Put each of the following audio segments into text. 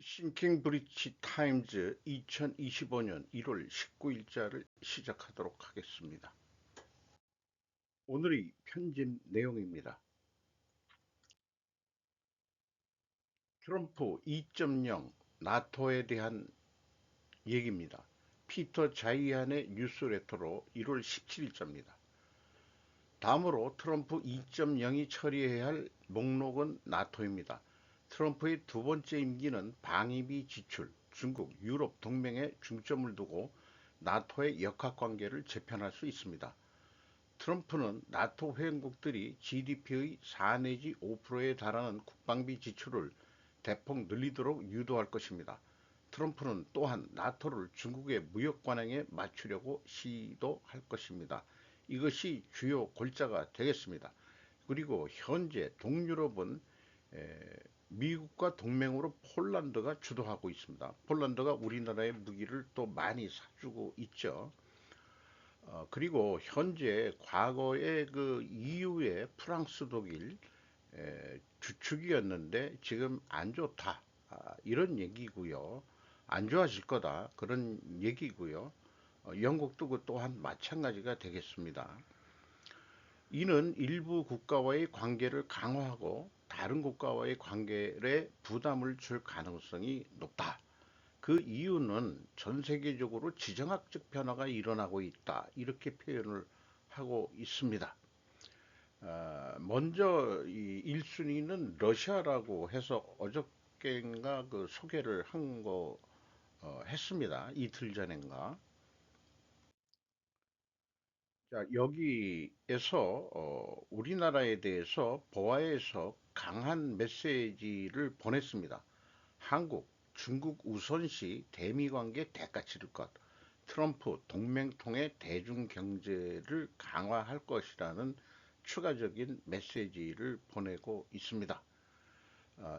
싱킹 브리치 타임즈 2025년 1월 19일자를 시작하도록 하겠습니다. 오늘의 편집 내용입니다. 트럼프 2.0 나토에 대한 얘기입니다. 피터 자이안의 뉴스레터로 1월 17일자입니다. 다음으로 트럼프 2.0이 처리해야 할 목록은 나토입니다. 트럼프의 두 번째 임기는 방위비 지출, 중국, 유럽 동맹에 중점을 두고 나토의 역학관계를 재편할 수 있습니다. 트럼프는 나토 회원국들이 GDP의 4 내지 5%에 달하는 국방비 지출을 대폭 늘리도록 유도할 것입니다. 트럼프는 또한 나토를 중국의 무역 관행에 맞추려고 시도할 것입니다. 이것이 주요 골자가 되겠습니다. 그리고 현재 동유럽은 미국과 동맹으로 폴란드가 주도하고 있습니다. 폴란드가 우리나라의 무기를 또 많이 사주고 있죠. 그리고 현재 과거에 그 EU의 프랑스, 독일 주축이었는데 지금 안 좋다. 이런 얘기고요. 안 좋아질 거다. 그런 얘기고요. 영국도 그 또한 마찬가지가 되겠습니다. 이는 일부 국가와의 관계를 강화하고 다른 국가와의 관계에 부담을 줄 가능성이 높다. 그 이유는 전 세계적으로 지정학적 변화가 일어나고 있다. 이렇게 표현을 하고 있습니다. 먼저 이 1순위는 러시아라고 해서 어저께인가 그 소개를 한 거 했습니다. 이틀 전인가. 자, 여기에서 우리나라에 대해서 보아에서 강한 메시지를 보냈습니다. 한국, 중국 우선시 대미관계 대가 치를 것, 트럼프 동맹 통해 대중 경제를 강화할 것이라는 추가적인 메시지를 보내고 있습니다.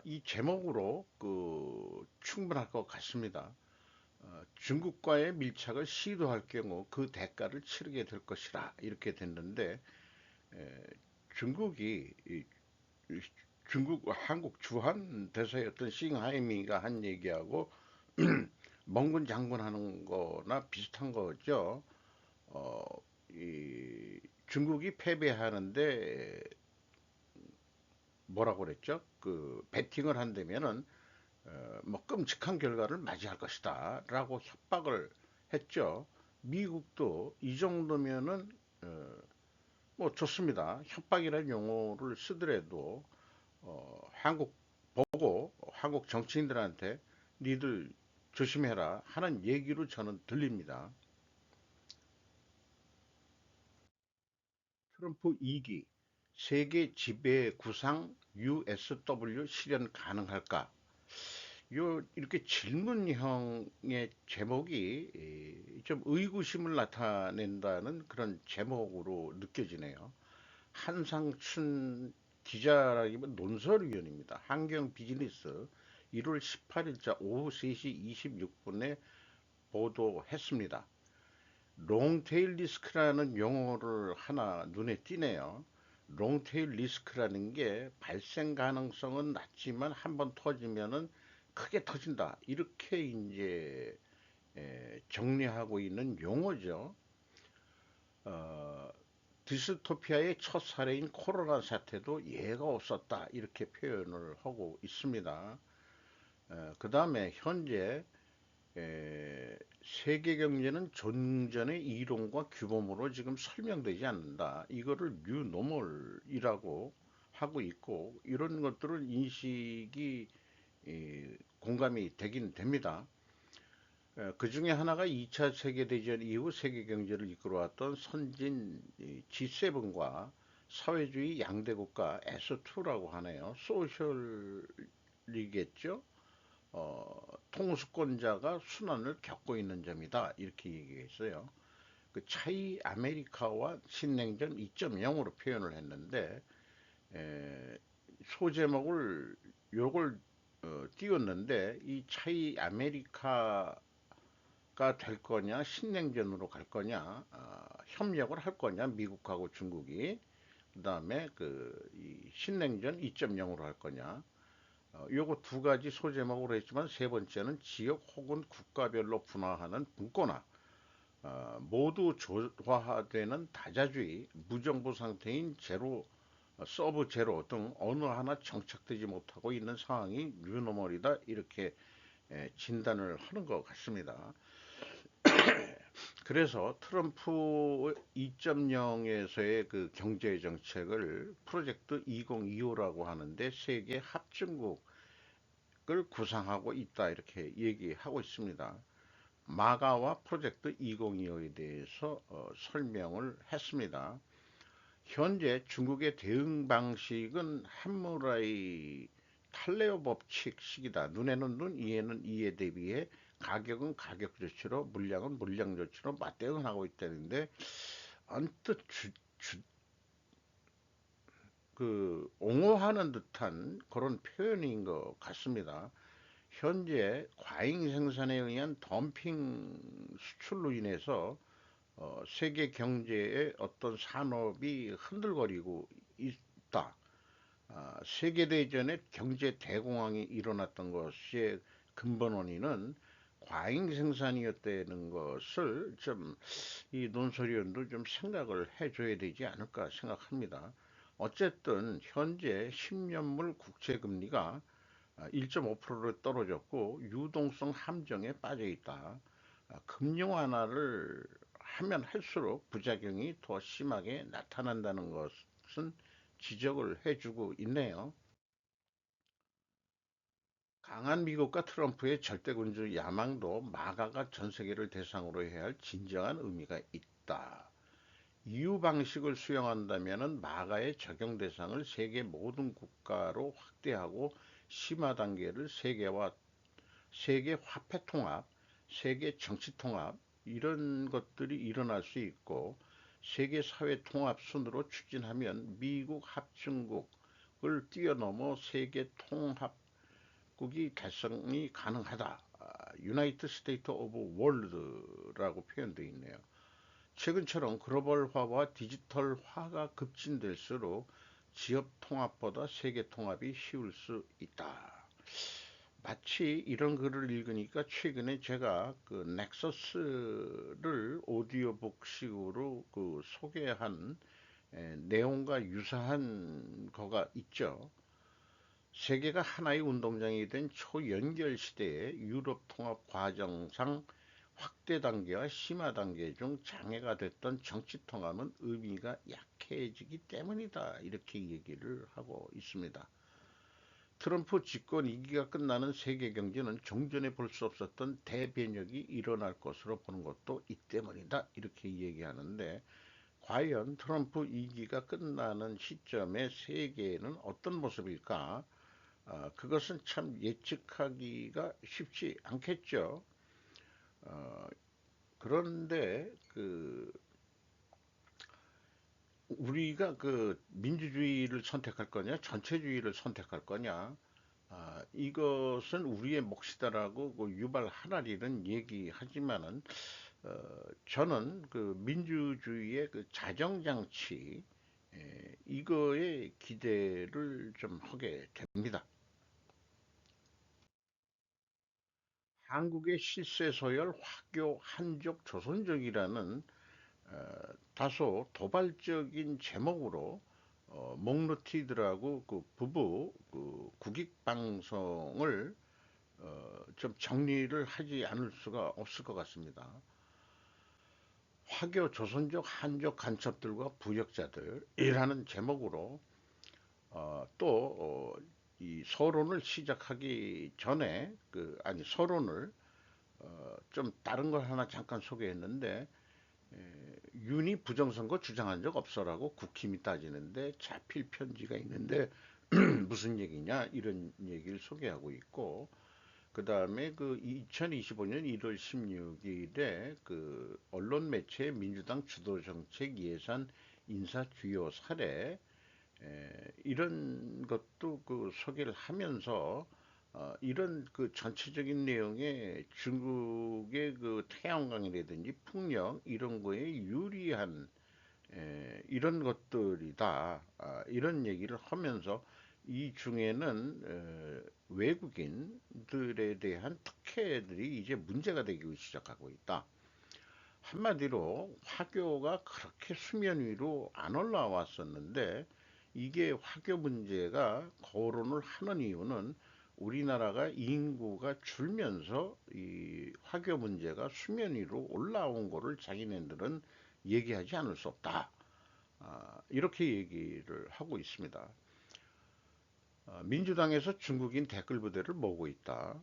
이 제목으로 충분할 것 같습니다. 중국과의 밀착을 시도할 경우 그 대가를 치르게 될 것이라 이렇게 됐는데 중국이 중국 한국 주한 대사였던 싱하이미가 한 얘기하고 멍군 장군 하는 거나 비슷한 거죠. 어, 이 중국이 패배하는데 뭐라고 그랬죠? 그 배팅을 한다면은 뭐 끔찍한 결과를 맞이할 것이다라고 협박을 했죠. 미국도 이 정도면은 어, 뭐 좋습니다. 협박이라는 용어를 쓰더라도 한국 보고 한국 정치인들한테 니들 조심해라 하는 얘기로 저는 들립니다. 트럼프 2기 세계 지배 구상 USW 실현 가능할까? 이렇게 질문형의 제목이 좀 의구심을 나타낸다는 그런 제목으로 느껴지네요. 한상춘 기자라기보다 논설위원입니다. 한경 비즈니스 1월 18일자 오후 3시 26분에 보도했습니다. 롱테일 리스크라는 용어를 하나 눈에 띄네요. 롱테일 리스크라는 게 발생 가능성은 낮지만 한번 터지면은 크게 터진다. 이렇게 이제 정리하고 있는 용어죠. 어, 디스토피아의 첫 사례인 코로나 사태도 예가 없었다. 이렇게 표현을 하고 있습니다. 그 다음에 현재 세계 경제는 종전의 이론과 규범으로 지금 설명되지 않는다. 이거를 뉴노멀이라고 하고 있고 이런 것들을 인식이 공감이 되긴 됩니다. 그 중에 하나가 2차 세계대전 이후 세계 경제를 이끌어왔던 선진 G7과 사회주의 양대 국가 S2라고 하네요. 소셜이겠죠. 통수권자가 순환을 겪고 있는 점이다. 이렇게 얘기했어요. 그 차이 아메리카와 신냉전 2.0으로 표현을 했는데 소제목을 요걸 띄웠는데 이 차이 아메리카가 될 거냐 신냉전으로 갈 거냐 협력을 할 거냐 미국하고 중국이 그 다음에 이 신냉전 2.0으로 할 거냐 요거 두 가지 소제목으로 했지만 세 번째는 지역 혹은 국가별로 분화하는 분권화, 모두 조화되는 다자주의, 무정부 상태인 제로, 서브 제로 등 어느 하나 정착되지 못하고 있는 상황이 뉴노멀이다 이렇게 진단을 하는 것 같습니다. 그래서 트럼프 2.0에서의 그 경제 정책을 프로젝트 2025라고 하는데 세계 합중국을 구상하고 있다 이렇게 얘기하고 있습니다. 마가와 프로젝트 2025에 대해서 설명을 했습니다. 현재 중국의 대응 방식은 함무라이 탈레오 법칙식이다. 눈에는 눈, 이에는 이에 대비해 가격은 가격 조치로, 물량은 물량 조치로 맞대응을 하고 있다는데 언뜻 옹호하는 듯한 그런 표현인 것 같습니다. 현재 과잉 생산에 의한 덤핑 수출로 인해서 세계 경제의 어떤 산업이 흔들거리고 있다. 세계대전에 경제 대공황이 일어났던 것의 근본 원인은 과잉 생산이었다는 것을 좀 이 논설위원도 좀 생각을 해줘야 되지 않을까 생각합니다. 어쨌든 현재 10년물 국채금리가 1.5%로 떨어졌고 유동성 함정에 빠져 있다. 금융 완화를 하면 할수록 부작용이 더 심하게 나타난다는 것은 지적을 해주고 있네요. 강한 미국과 트럼프의 절대군주 야망도 마가가 전 세계를 대상으로 해야 할 진정한 의미가 있다. EU 방식을 수용한다면 마가의 적용 대상을 세계 모든 국가로 확대하고 심화 단계를 세계 화폐 통합, 세계 정치 통합 이런 것들이 일어날 수 있고 세계 사회 통합 순으로 추진하면 미국 합중국을 뛰어넘어 세계 통합국이 달성이 가능하다. 유나이티드 스테이트 오브 월드라고 표현되어 있네요. 최근처럼 글로벌화와 디지털화가 급진될수록 지역 통합보다 세계 통합이 쉬울 수 있다. 마치 이런 글을 읽으니까 최근에 제가 그 넥서스를 오디오북식으로 그 소개한 내용과 유사한 거가 있죠. 세계가 하나의 운동장이 된 초연결 시대에 유럽 통합 과정상 확대 단계와 심화 단계 중 장애가 됐던 정치 통합은 의미가 약해지기 때문이다. 이렇게 얘기를 하고 있습니다. 트럼프 집권 2기가 끝나는 세계 경제는 종전에 볼 수 없었던 대변혁이 일어날 것으로 보는 것도 이 때문이다. 이렇게 얘기하는데 과연 트럼프 2기가 끝나는 시점에 세계는 어떤 모습일까? 그것은 참 예측하기가 쉽지 않겠죠. 어, 그런데 우리가 그 민주주의를 선택할 거냐, 전체주의를 선택할 거냐, 이것은 우리의 몫이다라고 그 유발 하라리는 얘기하지만은 저는 그 민주주의의 그 자정장치 이거에 기대를 좀 하게 됩니다. 한국의 실세 소열 화교 한족 조선족이라는 다소 도발적인 제목으로 목로티들하고 그 부부 그 국익 방송을 좀 정리를 하지 않을 수가 없을 것 같습니다. 화교 조선족 한족 간첩들과 부역자들이라는 제목으로 이 서론을 시작하기 전에 아니 서론을 좀 다른 걸 하나 잠깐 소개했는데 윤이 부정선거 주장한 적 없어라고 국힘이 따지는데 자필 편지가 있는데 무슨 얘기냐 이런 얘기를 소개하고 있고 그 다음에 그 2025년 1월 16일에 그 언론 매체 민주당 주도 정책 예산 인사 주요 사례 이런 것도 그 소개를 하면서 이런 그 전체적인 내용에 중국의 그 태양광이라든지 풍력 이런 거에 유리한 이런 것들이다. 이런 얘기를 하면서 이 중에는 외국인들에 대한 특혜들이 이제 문제가 되기 시작하고 있다. 한마디로 화교가 그렇게 수면 위로 안 올라왔었는데 이게 화교 문제가 거론을 하는 이유는 우리나라가 인구가 줄면서 이 화교 문제가 수면 위로 올라온 거를 자기네들은 얘기하지 않을 수 없다. 이렇게 얘기를 하고 있습니다. 민주당에서 중국인 댓글 부대를 모으고 있다.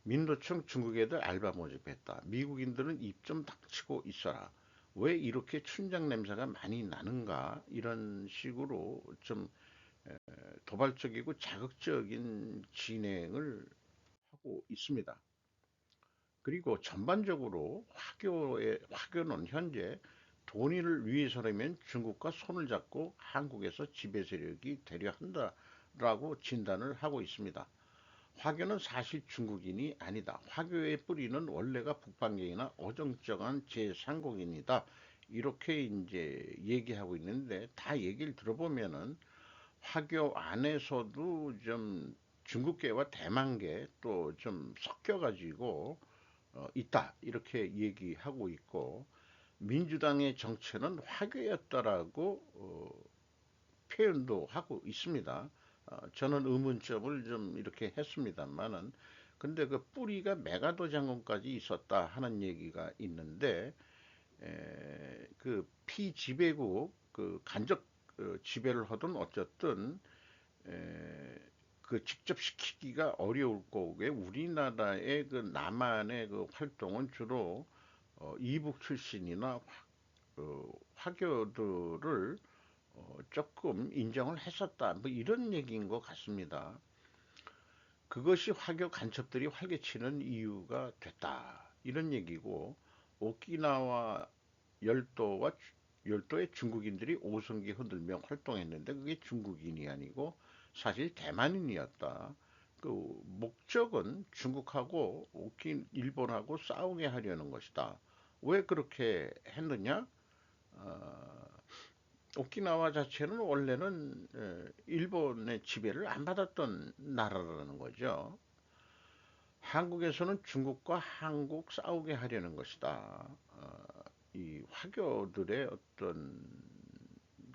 민노총 중국 애들 알바 모집했다. 미국인들은 입 좀 닥치고 있어라. 왜 이렇게 춘장 냄새가 많이 나는가? 이런 식으로 좀 도발적이고 자극적인 진행을 하고 있습니다. 그리고 전반적으로 화교는 현재 돈을 위해서라면 중국과 손을 잡고 한국에서 지배 세력이 되려 한다라고 진단을 하고 있습니다. 화교는 사실 중국인이 아니다. 화교의 뿌리는 원래가 북방계이나 어정쩡한 제3국인이다. 이렇게 이제 얘기하고 있는데 다 얘기를 들어보면은 화교 안에서도 좀 중국계와 대만계 또 좀 섞여가지고 있다. 이렇게 얘기하고 있고 민주당의 정체는 화교였다라고 표현도 하고 있습니다. 저는 의문점을 좀 이렇게 했습니다만은 근데 그 뿌리가 메가도 장군까지 있었다 하는 얘기가 있는데 그 피지배국 그 간접 지배를 하든 어쨌든 그 직접 시키기가 어려울 거고 우리나라의 그 남한의 그 활동은 주로 이북 출신이나 화교들을 조금 인정을 했었다. 뭐 이런 얘기인 것 같습니다. 그것이 화교 간첩들이 활개치는 이유가 됐다. 이런 얘기고 오키나와 열도와 열도의 중국인들이 오성기 흔들며 활동했는데 그게 중국인이 아니고 사실 대만인이었다. 그 목적은 중국하고 일본하고 싸우게 하려는 것이다. 왜 그렇게 했느냐? 어, 오키나와 자체는 원래는 일본의 지배를 안 받았던 나라라는 거죠. 한국에서는 중국과 한국 싸우게 하려는 것이다. 이 화교들의 어떤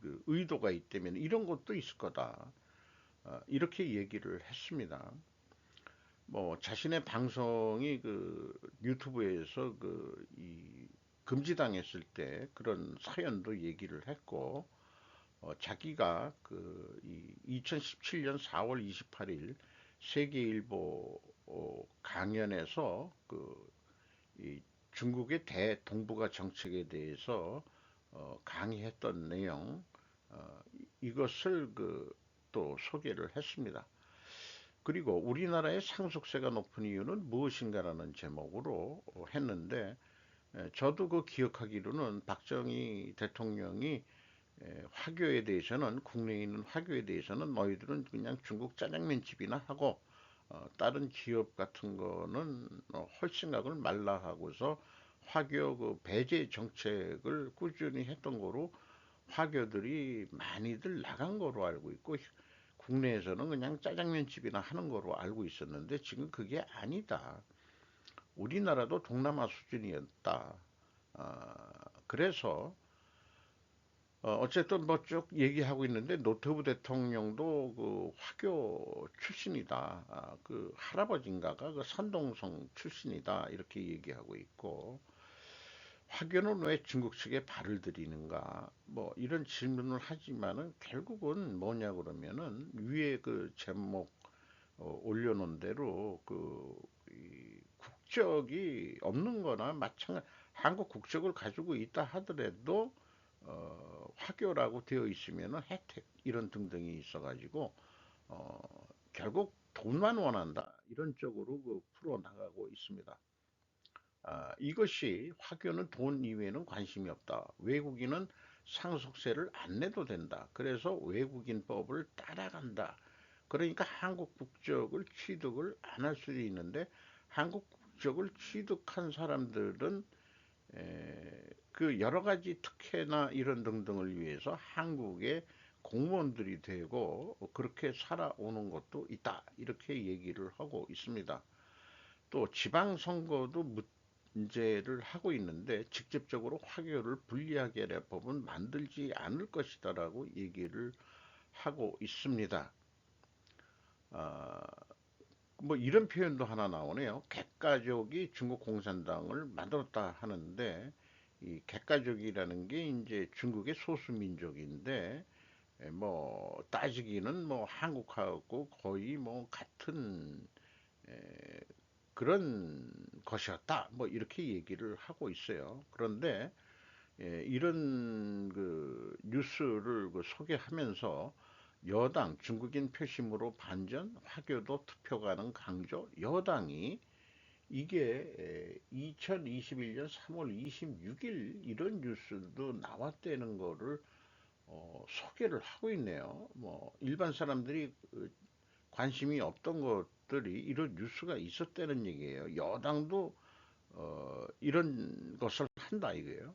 그 의도가 있다면 이런 것도 있을 거다. 이렇게 얘기를 했습니다. 뭐 자신의 방송이 그 유튜브에서 그이 금지당했을 때 그런 사연도 얘기를 했고 자기가 그 2017년 4월 28일 세계일보 강연에서 이 중국의 대동북아 정책에 대해서 강의했던 내용 이것을 또 소개를 했습니다. 그리고 우리나라의 상속세가 높은 이유는 무엇인가라는 제목으로 했는데 저도 그 기억하기로는 박정희 대통령이 화교에 대해서는 국내에 있는 화교에 대해서는 너희들은 그냥 중국 짜장면 집이나 하고 다른 기업 같은 거는 헐생각을 말라 하고서 화교 그 배제 정책을 꾸준히 했던 거로 화교들이 많이들 나간 거로 알고 있고 국내에서는 그냥 짜장면 집이나 하는 거로 알고 있었는데 지금 그게 아니다. 우리나라도 동남아 수준이었다. 그래서 어쨌든 뭐 쭉 얘기하고 있는데 노태우 대통령도 그 화교 출신이다. 그 할아버지인가가 그 선동성 출신이다. 이렇게 얘기하고 있고 화교는 왜 중국 측에 발을 들이는가? 뭐 이런 질문을 하지만은 결국은 뭐냐 그러면은 위에 그 제목 올려놓은 대로 이 국적이 없는 거나 마찬가지 한국 국적을 가지고 있다 하더라도 화교라고 되어 있으면은 혜택 이런 등등이 있어가지고 결국 돈만 원한다 이런 쪽으로 풀어 나가고 있습니다. 이것이 화교는 돈 이외에는 관심이 없다. 외국인은 상속세를 안 내도 된다. 그래서 외국인법을 따라간다. 그러니까 한국 국적을 취득을 안 할 수도 있는데 한국 국적을 취득한 사람들은 그 여러 가지 특혜나 이런 등등을 위해서 한국의 공무원들이 되고 그렇게 살아오는 것도 있다. 이렇게 얘기를 하고 있습니다. 또 지방선거도 문제를 하고 있는데 직접적으로 화교를 불리하게 할 법은 만들지 않을 것이다라고 얘기를 하고 있습니다. 아, 뭐 이런 표현도 하나 나오네요. 객가족이 중국 공산당을 만들었다 하는데 이 객가족이라는 게 이제 중국의 소수 민족인데 뭐 따지기는 뭐 한국하고 거의 뭐 같은 그런 것이었다. 뭐 이렇게 얘기를 하고 있어요. 그런데 이런 그 뉴스를 그 소개하면서 여당 중국인 표심으로 반전 화교도 투표 가능 강조 여당이 이게 2021년 3월 26일 이런 뉴스도 나왔다는 거를 소개를 하고 있네요. 뭐 일반 사람들이 관심이 없던 것들이 이런 뉴스가 있었다는 얘기예요. 여당도 이런 것을 한다 이거예요.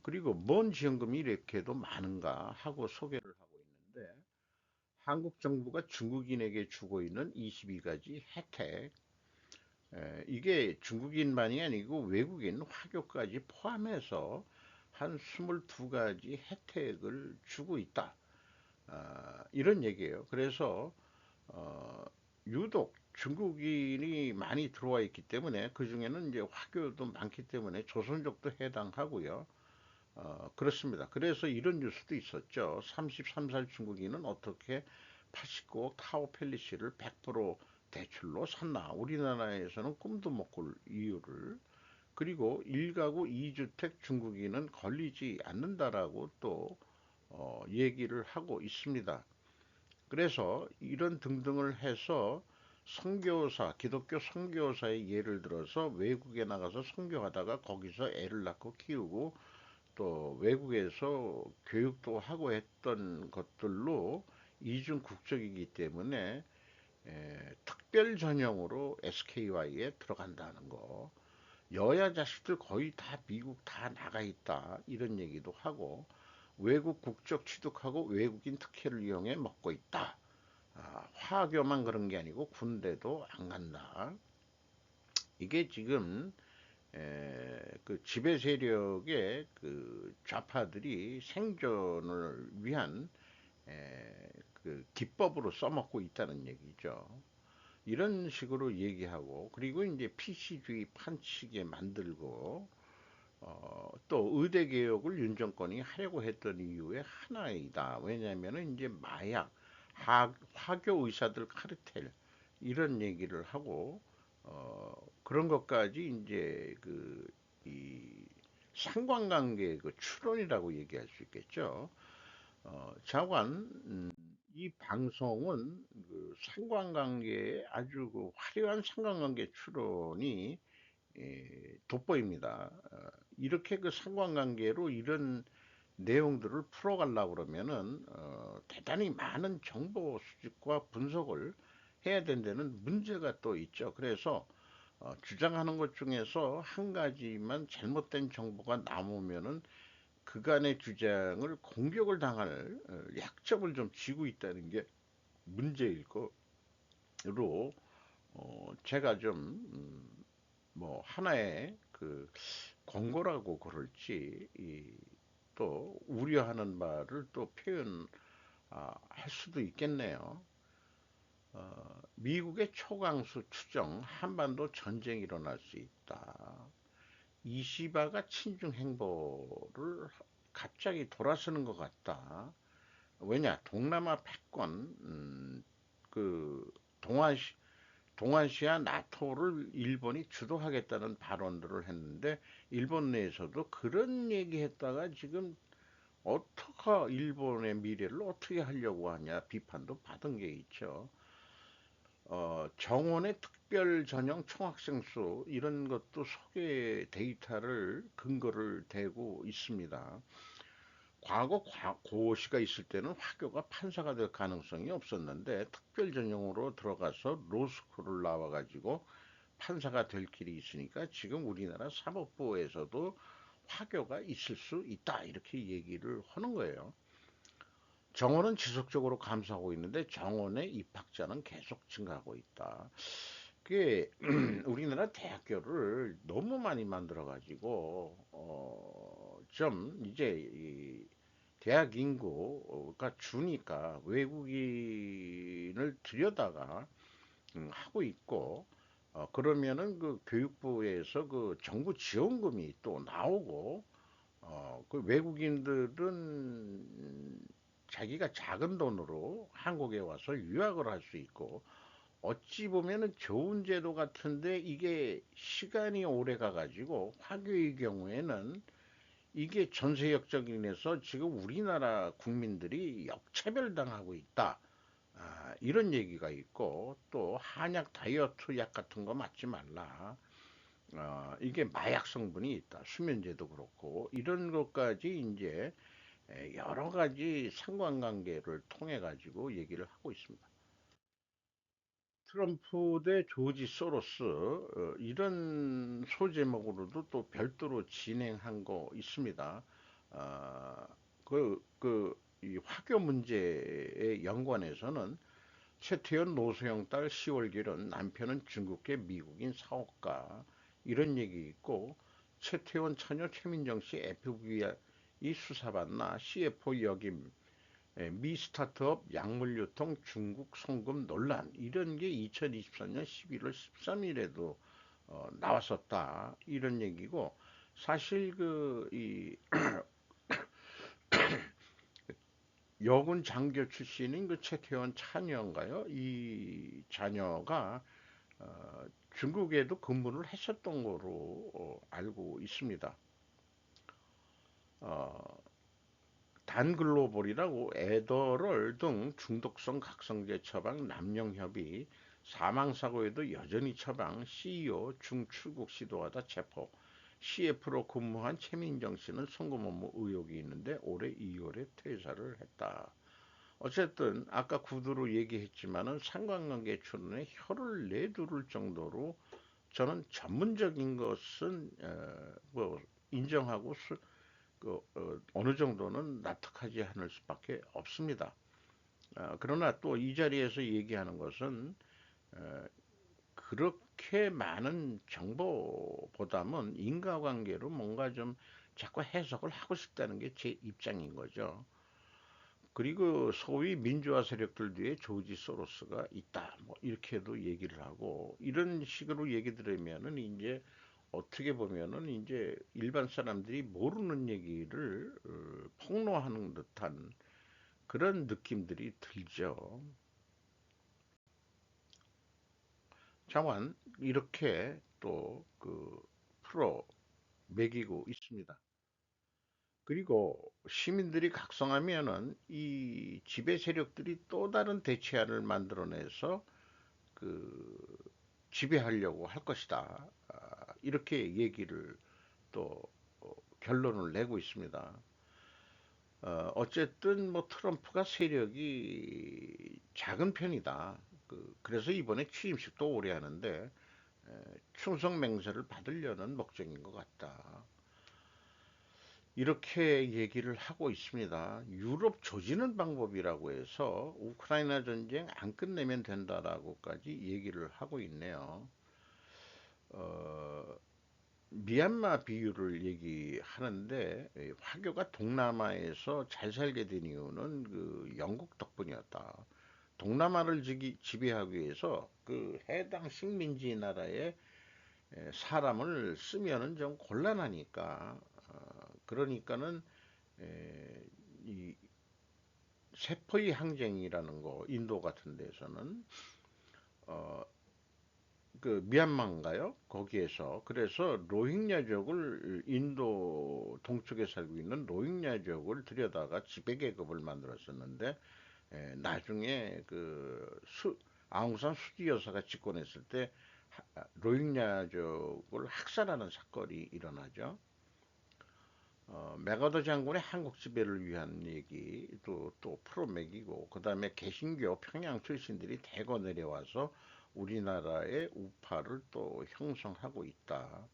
그리고 뭔 지원금이 이렇게도 많은가 하고 소개를 하고 있는데 한국 정부가 중국인에게 주고 있는 22가지 혜택 이게 중국인만이 아니고 외국인 화교까지 포함해서 한 22가지 혜택을 주고 있다. 이런 얘기예요. 그래서 어, 유독 중국인이 많이 들어와 있기 때문에 그 중에는 이제 화교도 많기 때문에 조선족도 해당하고요. 그렇습니다. 그래서 이런 뉴스도 있었죠. 33살 중국인은 어떻게 89억 타워 팰리스를 100% 대출로 샀나? 우리나라에서는 꿈도 못 꿀 이유를. 그리고 1가구 2주택 중국인은 걸리지 않는다라고 또 얘기를 하고 있습니다. 그래서 이런 등등을 해서 선교사, 기독교 선교사의 예를 들어서 외국에 나가서 선교하다가 거기서 애를 낳고 키우고 또 외국에서 교육도 하고 했던 것들로 이중 국적이기 때문에 특별 전형으로 SKY에 들어간다는 거. 여야 자식들 거의 다 미국 다 나가 있다. 이런 얘기도 하고 외국 국적 취득하고 외국인 특혜를 이용해 먹고 있다. 화교만 그런 게 아니고 군대도 안 간다. 이게 지금 그 지배 세력의 그 좌파들이 생존을 위한 그 기법으로 써먹고 있다는 얘기죠. 이런 식으로 얘기하고 그리고 이제 PC주의 판치게 만들고 또 의대 개혁을 윤 정권이 하려고 했던 이유의 하나이다. 왜냐하면 이제 마약, 화교 의사들 카르텔 이런 얘기를 하고 그런 것까지 이제 이 상관관계 그 추론이라고 얘기할 수 있겠죠. 자관 이 방송은 그 상관관계에 아주 그 화려한 상관관계 추론이 돋보입니다. 이렇게 그 상관관계로 이런 내용들을 풀어가려고 그러면은 대단히 많은 정보 수집과 분석을 해야 된다는 문제가 또 있죠. 그래서 주장하는 것 중에서 한 가지만 잘못된 정보가 나오면은 그간의 주장을 공격을 당할 약점을 좀 쥐고 있다는 게 문제일 거로 제가 좀 뭐 하나의 그 권고라고 그럴지 또 우려하는 바를 또 표현할 수도 있겠네요. 미국의 초강수 추정 한반도 전쟁이 일어날 수 있다. 이시바가 친중 행보를 갑자기 돌아서는 것 같다. 왜냐 동남아 패권 그 동아시 동아시아 나토를 일본이 주도하겠다는 발언들을 했는데 일본 내에서도 그런 얘기했다가 지금 어떻게 일본의 미래를 어떻게 하려고 하냐 비판도 받은 게 있죠. 정원의 특별 전형 총학생 수 이런 것도 소개 데이터를 근거를 대고 있습니다. 과거 고시가 있을 때는 화교가 판사가 될 가능성이 없었는데 특별 전형으로 들어가서 로스쿨을 나와가지고 판사가 될 길이 있으니까 지금 우리나라 사법부에서도 화교가 있을 수 있다 이렇게 얘기를 하는 거예요. 정원은 지속적으로 감소하고 있는데 정원의 입학자는 계속 증가하고 있다. 그게 우리나라 대학교를 너무 많이 만들어 가지고 좀 이제 이 대학 인구가 주니까 외국인을 들여다가 하고 있고 그러면은 그 교육부에서 그 정부 지원금이 또 나오고 그 외국인들은 자기가 작은 돈으로 한국에 와서 유학을 할 수 있고 어찌 보면은 좋은 제도 같은데 이게 시간이 오래 가가지고 화교의 경우에는 이게 전세 역적인에서 지금 우리나라 국민들이 역차별당하고 있다. 이런 얘기가 있고 또 한약 다이어트 약 같은 거 맞지 말라. 이게 마약 성분이 있다. 수면제도 그렇고 이런 것까지 이제 여러 가지 상관관계를 통해 가지고 얘기를 하고 있습니다. 트럼프 대 조지 소로스 이런 소제목으로도 또 별도로 진행한 거 있습니다. 아, 이 화교 문제에 연관해서는 최태원 노소영 딸 10월 결혼, 남편은 중국계 미국인 사업가 이런 얘기 있고 최태원 처녀 최민정 씨 FBI 수사받나 CFO 역임 미 스타트업 약물 유통 중국 송금 논란 이런 게 2024년 11월 13일에도 나왔었다 이런 얘기고 사실 이 여군 장교 출신인 그 최태원 자녀인가요? 이 자녀가 어, 중국에도 근무를 했었던 거로 알고 있습니다. 어, 단글로벌이라고 에더럴 등 중독성 각성제 처방 남용협의 사망사고에도 여전히 처방 CEO 중출국 시도하다 체포 CF로 근무한 최민정 씨는 송금 업무 의혹이 있는데 올해 2월에 퇴사를 했다. 어쨌든 아까 구두로 얘기했지만은 상관관계 추론에 혀를 내두를 정도로 저는 전문적인 것은 뭐 인정하고 어느 정도는 납득하지 않을 수밖에 없습니다. 그러나 또 이 자리에서 얘기하는 것은 어, 그렇게 많은 정보보다는 인과관계로 뭔가 좀 자꾸 해석을 하고 싶다는 게 제 입장인 거죠. 그리고 소위 민주화 세력들 뒤에 조지 소로스가 있다. 뭐 이렇게도 얘기를 하고 이런 식으로 얘기 들으면은 이제 어떻게 보면은 이제 일반 사람들이 모르는 얘기를 폭로하는 듯한 그런 느낌들이 들죠. 자만 이렇게 또 그 풀어 매기고 있습니다. 그리고 시민들이 각성하면은 이 지배 세력들이 또 다른 대체안을 만들어내서 그 지배하려고 할 것이다. 이렇게 얘기를 또 결론을 내고 있습니다. 어쨌든 뭐 트럼프가 세력이 작은 편이다. 그래서 이번에 취임식도 오래 하는데 충성 맹세를 받으려는 목적인 것 같다. 이렇게 얘기를 하고 있습니다. 유럽 조지는 방법이라고 해서 우크라이나 전쟁 안 끝내면 된다라고까지 얘기를 하고 있네요. 어, 미얀마 비유를 얘기하는데 화교가 동남아에서 잘 살게 된 이유는 그 영국 덕분이었다. 동남아를 지배하기 위해서 그 해당 식민지 나라에 사람을 쓰면은 좀 곤란하니까 그러니까는 에, 이 세포의 항쟁이라는 거 인도 같은 데서는 어, 그 미얀마인가요? 거기에서 그래서 로힝야족을 인도 동쪽에 살고 있는 로힝야족을 들여다가 지배 계급을 만들었었는데 나중에 아웅산 수지 여사가 집권했을 때 로힝야족을 학살하는 사건이 일어나죠. 메가더 장군의 한국 지배를 위한 얘기도 또 풀어매기고 그다음에 개신교 평양 출신들이 대거 내려와서 우리나라의 우파를 또 형성하고 있다.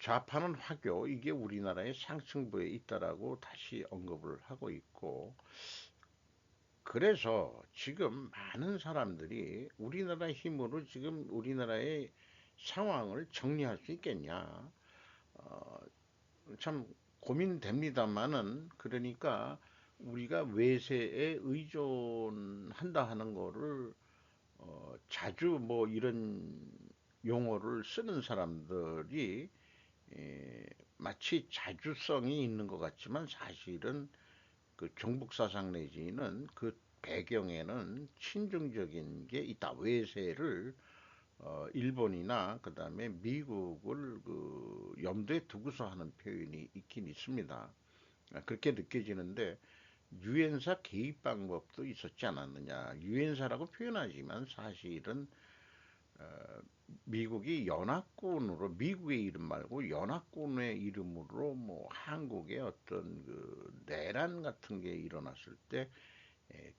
좌파는 화교 이게 우리나라의 상층부에 있다라고 다시 언급을 하고 있고 그래서 지금 많은 사람들이 우리나라 힘으로 지금 우리나라의 상황을 정리할 수 있겠냐. 어, 참 고민됩니다만은 그러니까 우리가 외세에 의존한다 하는 거를 자주 뭐 이런 용어를 쓰는 사람들이 마치 자주성이 있는 것 같지만 사실은 그 종북 사상 내지는 그 배경에는 친중적인 게 있다. 외세를 일본이나 그다음에 미국을 그 염두에 두고서 하는 표현이 있긴 있습니다. 그렇게 느껴지는데 유엔사 개입 방법도 있었지 않았느냐. 유엔사라고 표현하지만 사실은 미국이 연합군으로 미국의 이름 말고 연합군의 이름으로 뭐 한국의 어떤 그 내란 같은 게 일어났을 때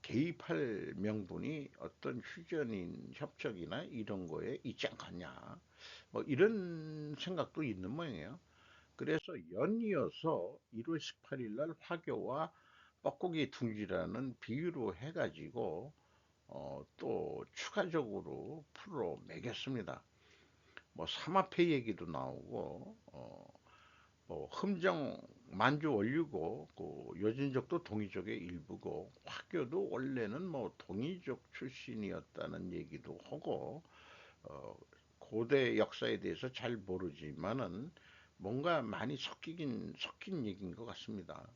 개입할 명분이 어떤 휴전인 협정이나 이런 거에 있지 않겠냐. 뭐 이런 생각도 있는 모양이에요. 그래서 연이어서 1월 18일 날 화교와 뻐꾸기 둥지라는 비유로 해가지고 또 추가적으로 풀어 매겼습니다. 뭐 삼합회 얘기도 나오고 뭐 흠정 만주 원류고 그 여진족도 동이족의 일부고 화교도 원래는 뭐 동이족 출신이었다는 얘기도 하고 어, 고대 역사에 대해서 잘 모르지만은 뭔가 많이 섞인 얘기인 것 같습니다.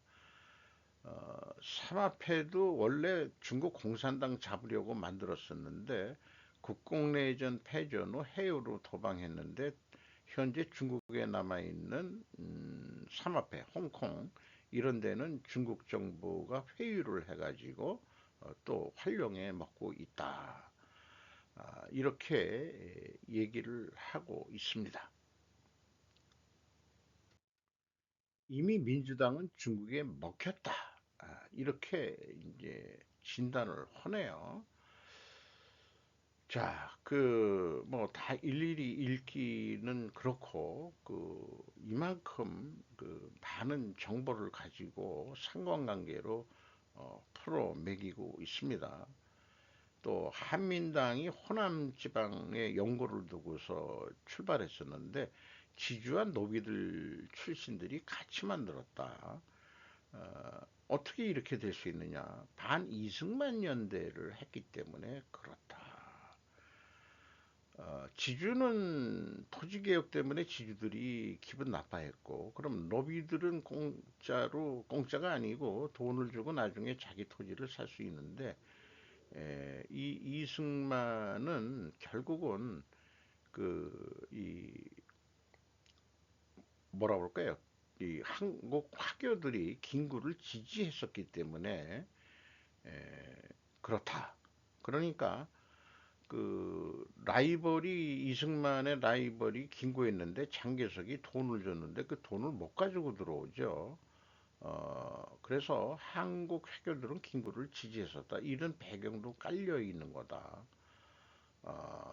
삼합회도 원래 중국 공산당 잡으려고 만들었었는데 국공내전 패전 후 해외로 도방했는데 현재 중국에 남아있는 삼합회, 홍콩 이런 데는 중국 정부가 회유를 해가지고 또 활용해 먹고 있다. 이렇게 얘기를 하고 있습니다. 이미 민주당은 중국에 먹혔다. 이렇게 이제 진단을 하네요. 자, 그, 뭐, 다 일일이 읽기는 그렇고, 이만큼, 많은 정보를 가지고 상관관계로, 풀어 매기고 있습니다. 또, 한민당이 호남 지방에 연고를 두고서 출발했었는데, 지주한 노비들 출신들이 같이 만들었다. 어떻게 이렇게 될 수 있느냐? 반 이승만 연대를 했기 때문에 그렇다. 지주는 토지개혁 때문에 지주들이 기분 나빠했고, 그럼 노비들은 공짜가 아니고 돈을 주고 나중에 자기 토지를 살 수 있는데, 이 이승만은 결국은 이 뭐라 그럴까요? 이 한국 화교들이 김구를 지지했었기 때문에 그렇다. 그러니까 라이벌이 이승만의 라이벌이 김구였는데 장개석이 돈을 줬는데 그 돈을 못 가지고 들어오죠. 그래서 한국 회교들은 김구를 지지했었다. 이런 배경도 깔려 있는 거다.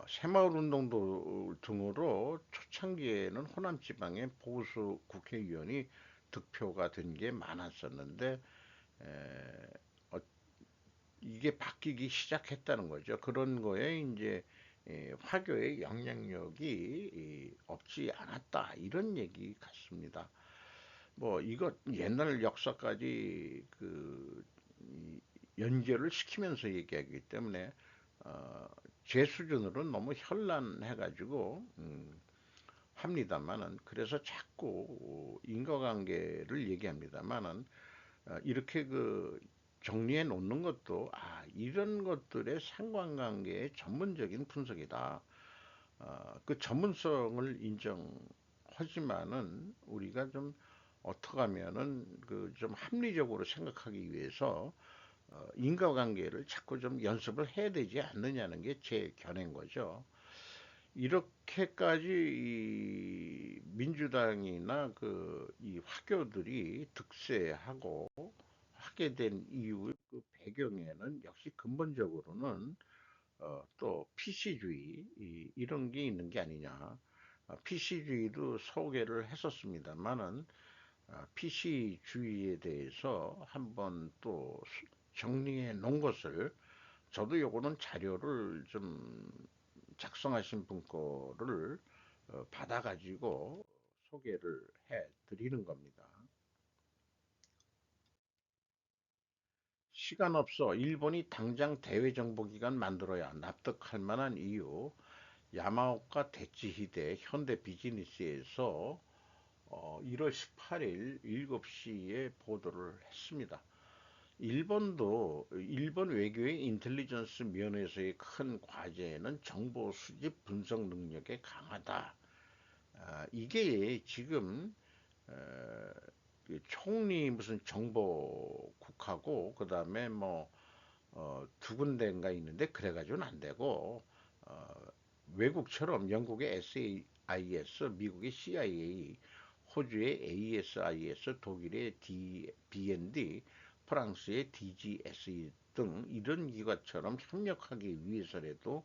새마을 운동도 등으로 초창기에는 호남 지방의 보수 국회의원이 득표가 된 게 많았었는데 어, 이게 바뀌기 시작했다는 거죠. 그런 거에 이제 화교의 영향력이 없지 않았다 이런 얘기 같습니다. 뭐 이거 옛날 역사까지 연결을 시키면서 얘기하기 때문에 어, 제 수준으로는 너무 현란해가지고 합니다만은 그래서 자꾸 인과관계를 얘기합니다만은 이렇게 정리해 놓는 것도 이런 것들의 상관관계의 전문적인 분석이다. 그 전문성을 인정하지만은 우리가 좀 어떻게 하면은 좀 합리적으로 생각하기 위해서 인과관계를 자꾸 좀 연습을 해야 되지 않느냐는 게 제 견해인 거죠. 이렇게까지 이 민주당이나 이 화교들이 득세하고 하게 된 이유의 배경에는 역시 근본적으로는 또 PC주의 이런 게 있는 게 아니냐. PC주의도 소개를 했었습니다만은 PC주의에 대해서 한번 또 정리해 놓은 것을 저도 요거는 자료를 좀 작성하신 분 거를 받아가지고 소개를 해 드리는 겁니다. 시간 없어. 일본이 당장 대외 정보기관 만들어야 납득할 만한 이유. 야마오카 대치히데 현대 비즈니스에서 1월 18일 7시에 보도를 했습니다. 일본 외교의 인텔리전스 면에서의 큰 과제는 정보 수집 분석 능력의 강화다. 이게 지금 어, 그 총리 무슨 정보국하고 그다음에 뭐 두 군데인가 있는데 그래가지고는 안 되고 어, 외국처럼 영국의 SAIS, 미국의 CIA, 호주의 ASIS, 독일의 BND, 프랑스의 DGSE 등 이런 기관처럼 협력하기 위해서라도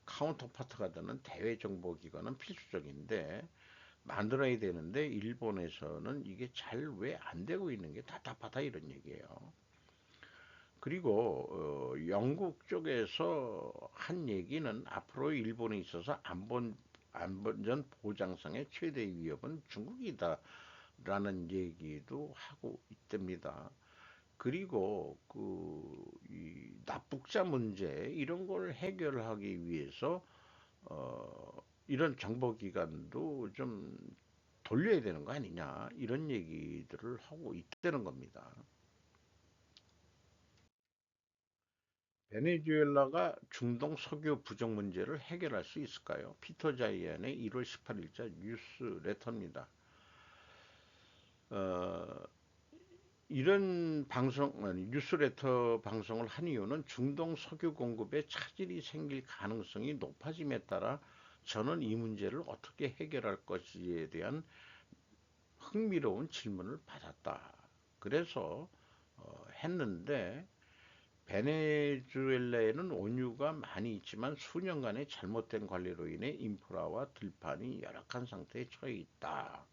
카운터파트가 되는 대외 정보 기관은 필수적인데 만들어야 되는데 일본에서는 이게 잘 왜 안 되고 있는 게 답답하다 이런 얘기예요. 그리고 영국 쪽에서 한 얘기는 앞으로 일본에 있어서 안보전 보장상의 최대 위협은 중국이다라는 얘기도 하고 있답니다. 그리고 이 납북자 문제 이런 걸 해결하기 위해서 이런 정보기관도 좀 돌려야 되는 거 아니냐 이런 얘기들을 하고 있다는 겁니다. 베네수엘라가 중동 석유 부족 문제를 해결할 수 있을까요? 피터 자이언의 1월 18일자 뉴스 레터입니다. 어, 이런 뉴스레터 방송을 한 이유는 중동 석유 공급에 차질이 생길 가능성이 높아짐에 따라 저는 이 문제를 어떻게 해결할 것인지에 대한 흥미로운 질문을 받았다. 그래서 했는데 베네수엘라에는 원유가 많이 있지만 수년간의 잘못된 관리로 인해 인프라와 들판이 열악한 상태에 처해 있다.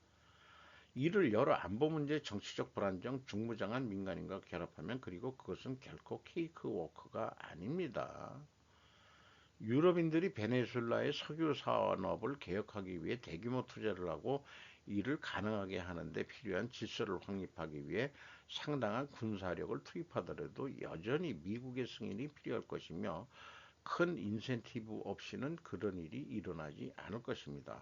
이를 여러 안보 문제, 정치적 불안정, 중무장한 민간인과 결합하면 그리고 그것은 결코 케이크워크가 아닙니다. 유럽인들이 베네수엘라의 석유 산업을 개혁하기 위해 대규모 투자를 하고 이를 가능하게 하는데 필요한 질서를 확립하기 위해 상당한 군사력을 투입하더라도 여전히 미국의 승인이 필요할 것이며 큰 인센티브 없이는 그런 일이 일어나지 않을 것입니다.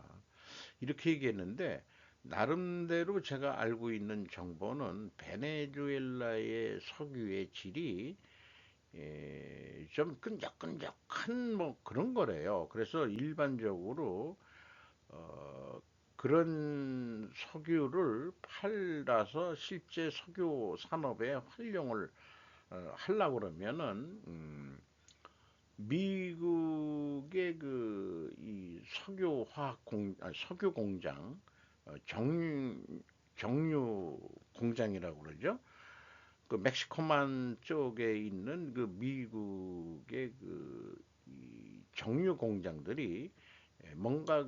이렇게 얘기했는데 나름대로 제가 알고 있는 정보는 베네수엘라의 석유의 질이 좀 끈적끈적한 뭐 그런 거래요. 그래서 일반적으로 어, 그런 석유를 팔아서 실제 석유 산업에 활용을 하려고 그러면은 미국의 그 이 석유 공장 정유 공장이라고 그러죠. 그 멕시코만 쪽에 있는 그 미국의 이 정유 공장들이 뭔가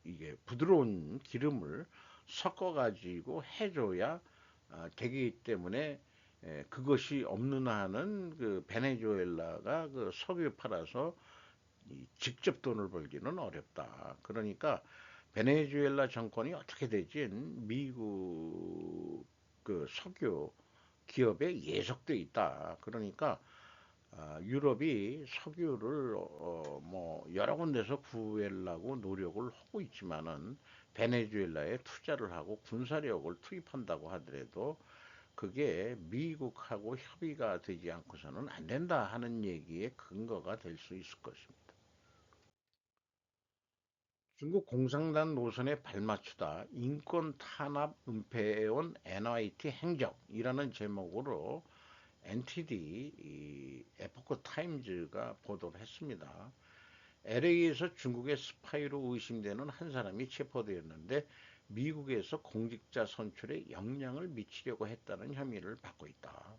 이게 부드러운 기름을 섞어 가지고 해줘야 되기 때문에 그것이 없는 한은 그 베네수엘라가 그 석유 팔아서 직접 돈을 벌기는 어렵다. 그러니까 베네수엘라 정권이 어떻게 되진 미국 그 석유 기업에 예속돼 있다. 그러니까 유럽이 석유를 뭐 여러 군데서 구하려고 노력을 하고 있지만은 베네수엘라에 투자를 하고 군사력을 투입한다고 하더라도 그게 미국하고 협의가 되지 않고서는 안 된다 하는 얘기의 근거가 될 수 있을 것입니다. 중국 공산당 노선에 발맞추다 인권 탄압 은폐해온 NYT 행적이라는 제목으로 NTD 에포크 타임즈가 보도를 했습니다. LA에서 중국의 스파이로 의심되는 한 사람이 체포되었는데 미국에서 공직자 선출에 영향을 미치려고 했다는 혐의를 받고 있다.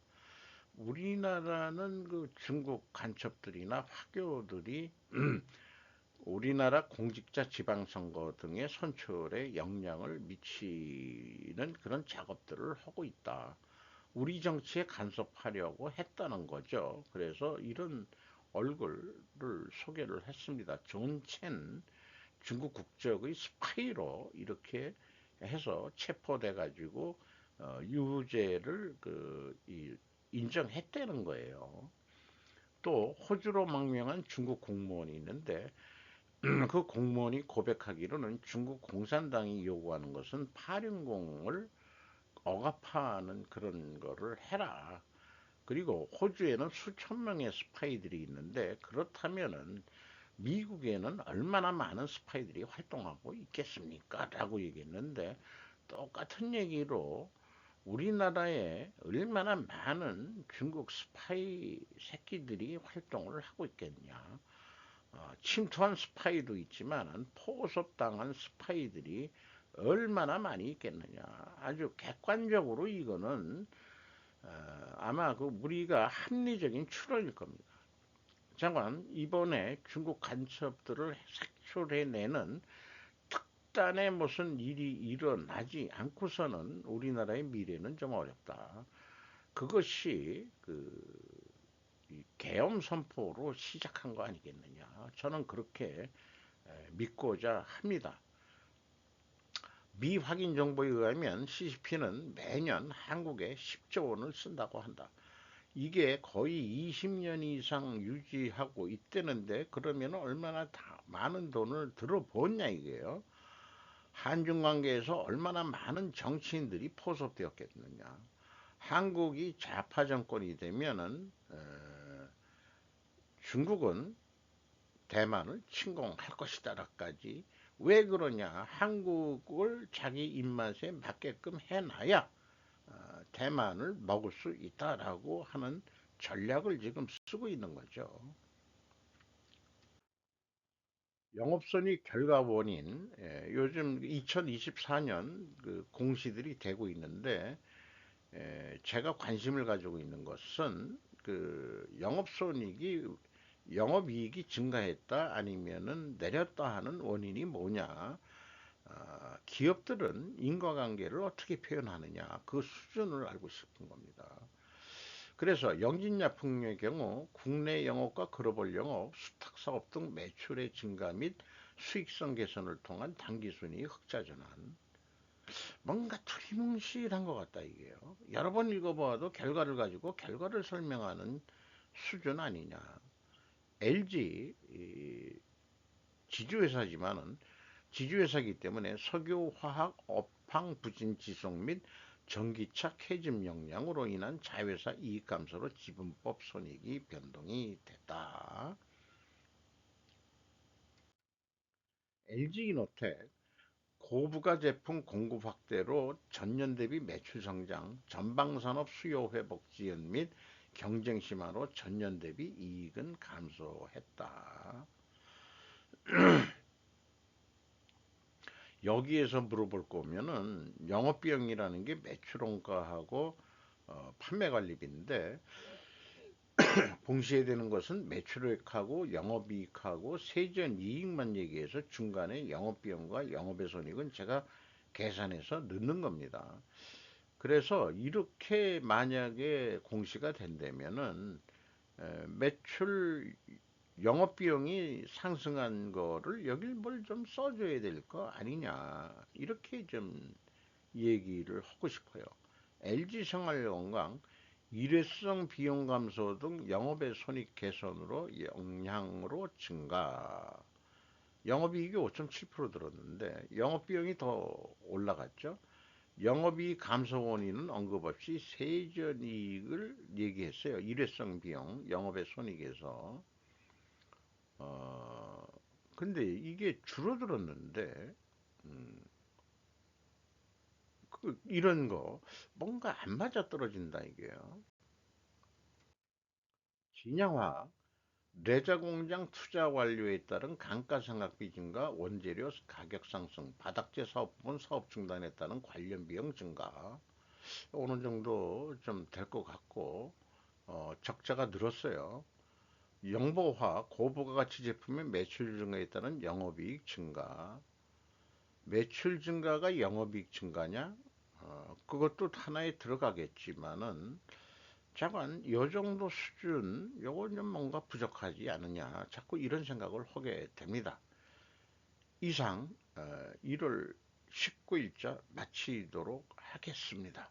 우리나라는 그 중국 간첩들이나 화교들이 우리나라 공직자 지방선거 등의 선출에 영향을 미치는 그런 작업들을 하고 있다. 우리 정치에 간섭하려고 했다는 거죠. 그래서 이런 얼굴을 소개를 했습니다. 존 첸 중국 국적의 스파이로 이렇게 해서 체포돼 가지고 유죄를 인정했다는 거예요. 또 호주로 망명한 중국 공무원이 있는데 그 공무원이 고백하기로는 중국 공산당이 요구하는 것은 파륜공을 억압하는 그런 거를 해라. 그리고 호주에는 수천 명의 스파이들이 있는데 그렇다면은 미국에는 얼마나 많은 스파이들이 활동하고 있겠습니까? 라고 얘기했는데 똑같은 얘기로 우리나라에 얼마나 많은 중국 스파이 새끼들이 활동을 하고 있겠냐. 침투한 스파이도 있지만 포섭당한 스파이들이 얼마나 많이 있겠느냐. 아주 객관적으로 이거는 아마 그 우리가 합리적인 추론일 겁니다. 장관, 이번에 중국 간첩들을 색출해내는 특단의 무슨 일이 일어나지 않고서는 우리나라의 미래는 좀 어렵다. 그것이 계엄 선포로 시작한 거 아니겠느냐. 저는 그렇게 믿고자 합니다. 미확인 정보에 의하면 CCP는 매년 한국에 10조 원을 쓴다고 한다. 이게 거의 20년 이상 유지하고 있다는데 그러면 얼마나 많은 돈을 들어보냐 이게요. 한중 관계에서 얼마나 많은 정치인들이 포섭되었겠느냐. 한국이 좌파 정권이 되면은 중국은 대만을 침공할 것이다라까지 왜 그러냐. 한국을 자기 입맛에 맞게끔 해놔야 대만을 먹을 수 있다라고 하는 전략을 지금 쓰고 있는 거죠. 영업선이 결과원인 요즘 2024년 공시들이 되고 있는데 제가 관심을 가지고 있는 것은 영업이익이 증가했다 아니면은 내렸다 하는 원인이 뭐냐. 기업들은 인과관계를 어떻게 표현하느냐 그 수준을 알고 싶은 겁니다. 그래서 영진약품의 경우 국내 영업과 글로벌 영업, 수탁사업 등 매출의 증가 및 수익성 개선을 통한 당기순이익 흑자 전환. 뭔가 두리뭉실한 것 같다 이게요. 여러 번 읽어봐도 결과를 가지고 결과를 설명하는 수준 아니냐. LG 지주회사지만은 지주회사이기 때문에 석유, 화학, 업황 부진 지속 및 전기차 캐즘 역량으로 인한 자회사 이익 감소로 지분법 손익이 변동이 됐다. LG이노텍 고부가 제품 공급 확대로 전년 대비 매출 성장, 전방산업 수요 회복 지연 및 경쟁 심화로 전년 대비 이익은 감소했다. 여기에서 물어볼 거면은 영업비용이라는 게 매출원가하고 판매관리비인데 동시에 되는 것은 매출액하고 영업이익하고 세전이익만 얘기해서 중간에 영업비용과 영업의 손익은 제가 계산해서 넣는 겁니다. 그래서 이렇게 만약에 공시가 된다면은 매출 영업비용이 상승한 거를 여길 뭘 좀 써줘야 될 거 아니냐 이렇게 좀 얘기를 하고 싶어요. LG생활건강 일회성 비용 감소 등 영업의 손익 개선으로 영향으로 증가. 영업이익이 5.7% 들었는데 영업비용이 더 올라갔죠. 영업이익 감소 원인은 언급 없이 세전이익을 얘기했어요. 일회성 비용, 영업의 손익에서. 어, 근데 이게 줄어들었는데, 이런 거, 뭔가 안 맞아 떨어진다, 이게요. 진양화, 레자 공장 투자 완료에 따른 감가상각비 증가, 원재료 가격 상승, 바닥재 사업부문 사업 중단에 따른 관련 비용 증가. 어느 정도 좀 될 것 같고, 적자가 늘었어요. 영보화, 고부가가치 제품의 매출 증가에 따른 영업이익 증가. 매출 증가가 영업이익 증가냐? 그것도 하나에 들어가겠지만은 자관 요 정도 수준 요건 좀 뭔가 부족하지 않느냐 자꾸 이런 생각을 하게 됩니다. 이상 1월 19일자 마치도록 하겠습니다.